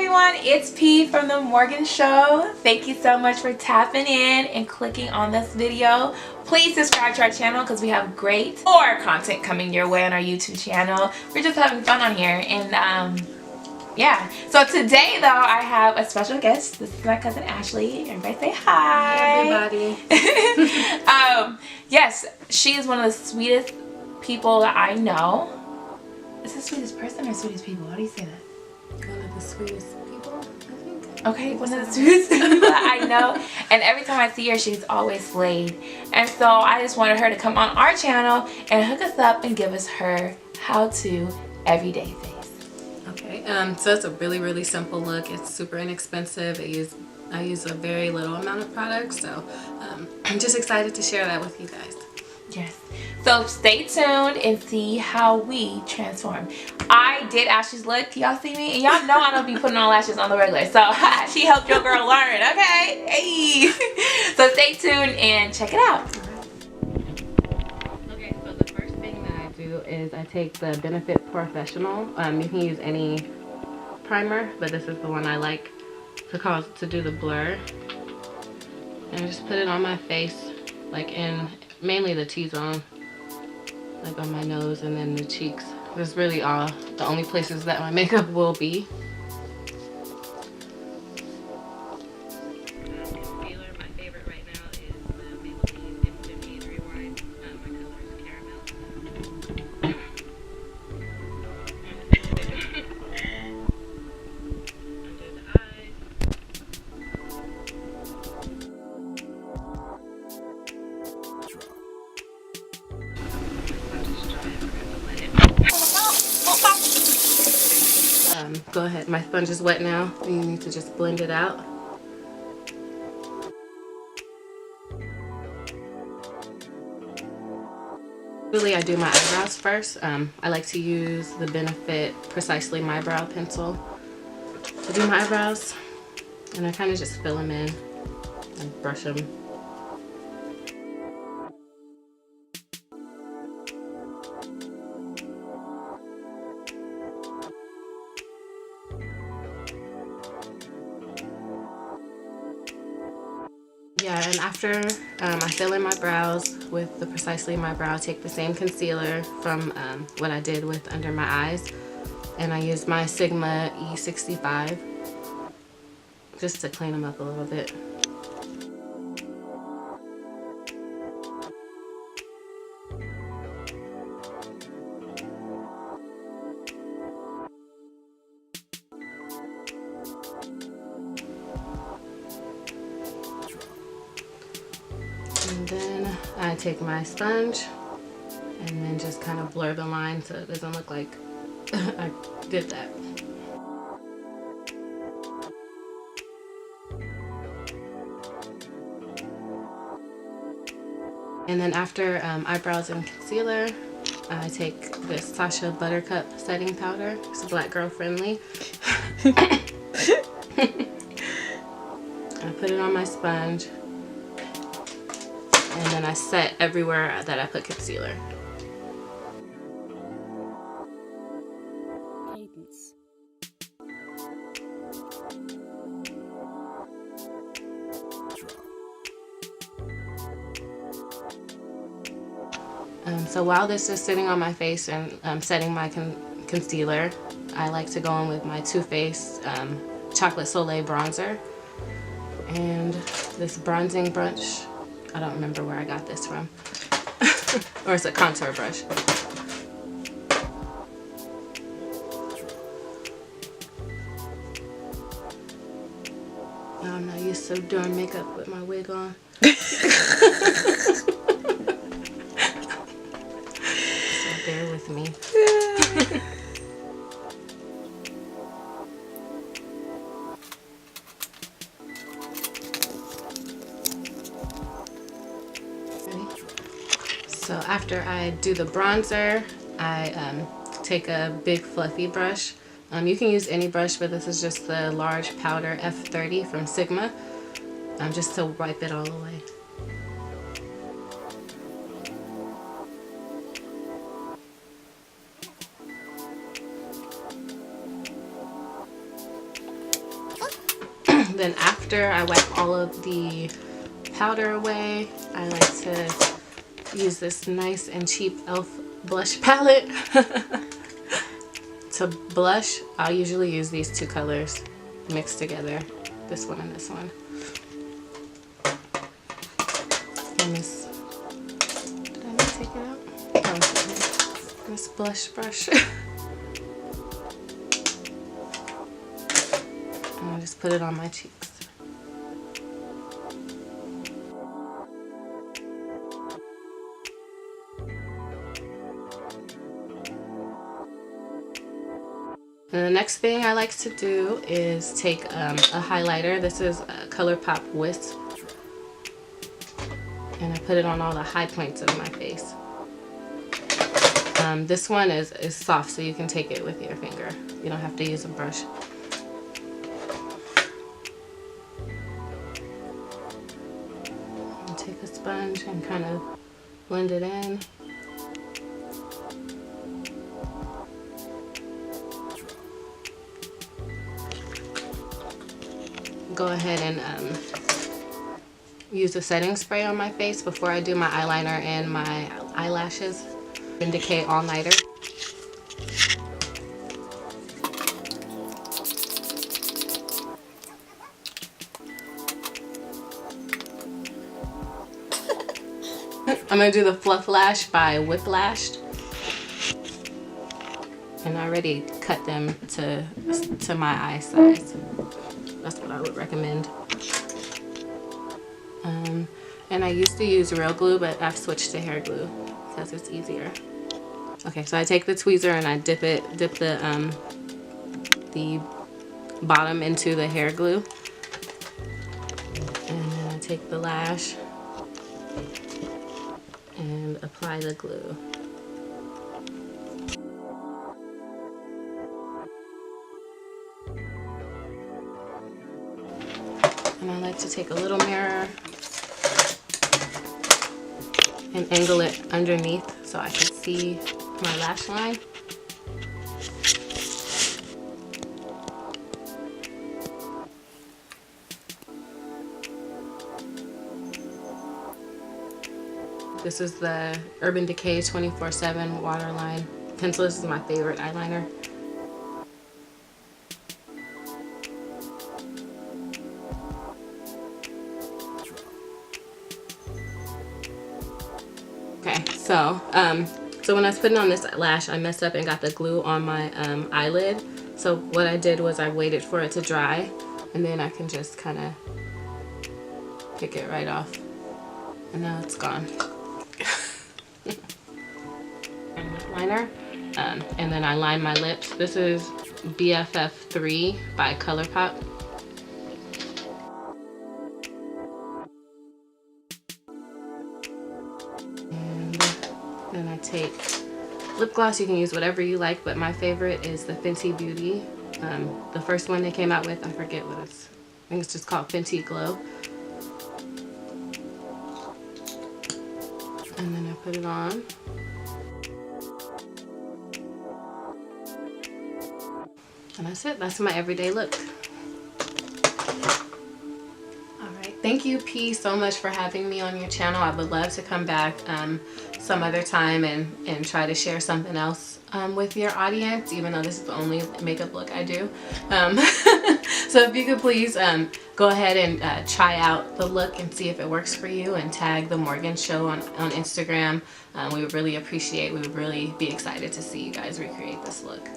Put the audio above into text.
everyone, it's P from The Morgan Show. Thank you so much for tapping in and clicking on this video. Please subscribe to our channel because we have great more content coming your way on our YouTube channel. We're just having fun on here, and yeah. So today though, I have a special guest. This is my cousin Ashley. Everybody say hi. Hi everybody. Yes, she is one of the sweetest people that I know. Is the sweetest person or sweetest people? How do you say that? One of the sweetest people, I think. Okay, one of the sweetest people that I know. And every time I see her, she's always slayed. And so I just wanted her to come on our channel and hook us up and give us her how-to everyday face. Okay, so it's a really simple look. It's super inexpensive. I use a very little amount of products, so I'm just excited to share that with you guys. Yes. So stay tuned and see how we transform. I did Ashley's look. Y'all see me? And y'all know I don't be putting on lashes on the regular. So she helped your girl learn, okay? Hey. So stay tuned and check it out. Okay, so the first thing that I do is I take the Benefit Professional. You can use any primer, but this is the one I like to do the blur. And I just put it on my face, like in mainly the T-zone, like on my nose and then the cheeks. That's really the only places that my makeup will be. Concealer, my favorite right now is the Maybelline M58 Rewind. My color is caramel. Under the eyes. Go ahead, my sponge is wet now. You need to just blend it out. Usually I do my eyebrows first. I like to use the Benefit Precisely My Brow Pencil to do my eyebrows. And I kind of just fill them in and brush them. Yeah, and after I fill in my brows with the Precisely My Brow, I take the same concealer from what I did with under my eyes, and I use my Sigma E65 just to clean them up a little bit. And then I take my sponge and then just kind of blur the line so it doesn't look like I did that. And then after eyebrows and concealer, I take this Sasha Buttercup setting powder. It's black girl friendly. I put it on my sponge. And then I set everywhere that I put concealer. Cadence. So while this is sitting on my face and setting my concealer, I like to go in with my Too Faced Chocolate Soleil bronzer. And this bronzing brush, I don't remember where I got this from. Or it's a contour brush. I'm not used to doing makeup with my wig on. So bear with me. So after I do the bronzer, I take a big fluffy brush. You can use any brush, but this is just the large powder F30 from Sigma, just to wipe it all away. Then after I wipe all of the powder away, I like to use this nice and cheap e.l.f. blush palette. To blush, I'll usually use these two colors mixed together, this one and this one. And this, did I not take it out? Oh, this blush brush. And I'll just put it on my cheeks. And the next thing I like to do is take a highlighter. This is a ColourPop Wisp. And I put it on all the high points of my face. This one is soft, so you can take it with your finger. You don't have to use a brush. And take a sponge and kind of blend it in. Go ahead and use a setting spray on my face before I do my eyeliner and my eyelashes. Urban Decay All Nighter. I'm going to do the Fluff Lash by Whiplashed. And I already cut them to my eye size. That's what I would recommend. And I used to use Real Glue, but I've switched to hair glue because it's easier. Okay, so I take the tweezer and I dip the bottom into the hair glue. And then I take the lash and apply the glue. And I like to take a little mirror and angle it underneath so I can see my lash line. This is the Urban Decay 24/7 Waterline pencil. This is my favorite eyeliner. Okay, so when I was putting on this lash, I messed up and got the glue on my eyelid. So what I did was I waited for it to dry, and then I can just kind of pick it right off. And now it's gone. And lip liner, and then I line my lips. This is BFF3 by ColourPop. Then I take lip gloss. You can use whatever you like, but my favorite is the Fenty Beauty. The first one they came out with, I forget what it's, I think it's just called Fenty Glow. And then I put it on. And that's it. That's my everyday look. Alright, thank you P so much for having me on your channel. I would love to come back some other time and try to share something else with your audience, even though this is the only makeup look I do. So if you could please go ahead and try out the look and see if it works for you, and tag The Morgan Show on Instagram. We would really appreciate, we would really be excited to see you guys recreate this look.